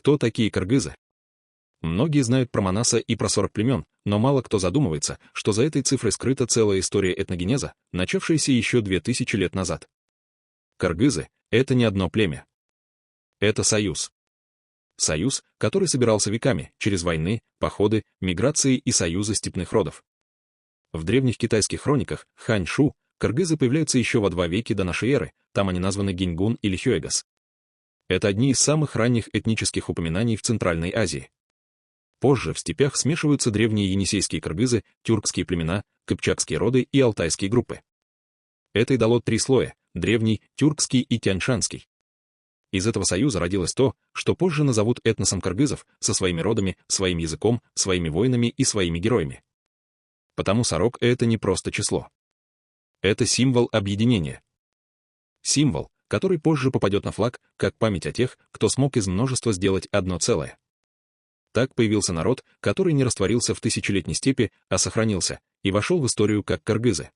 Кто такие кыргызы? Многие знают про Манаса и про 40 племен, но мало кто задумывается, что за этой цифрой скрыта целая история этногенеза, начавшаяся еще 2000 лет назад. Кыргызы — это не одно племя. Это союз. Союз, который собирался веками, через войны, походы, миграции и союзы степных родов. В древних китайских хрониках Хань-Шу кыргызы появляются еще во II веке до нашей эры, там они названы Гиньгун или Хёэгас. Это одни из самых ранних этнических упоминаний в Центральной Азии. Позже в степях смешиваются древние енисейские кыргызы, тюркские племена, кыпчакские роды и алтайские группы. Это и дало 3 слоя — древний, тюркский и тяньшанский. Из этого союза родилось то, что позже назовут этносом кыргызов, со своими родами, своим языком, своими воинами и своими героями. Потому 40 — это не просто число. Это символ объединения. Символ, который позже попадет на флаг, как память о тех, кто смог из множества сделать одно целое. Так появился народ, который не растворился в тысячелетней степи, а сохранился, и вошел в историю как кыргызы.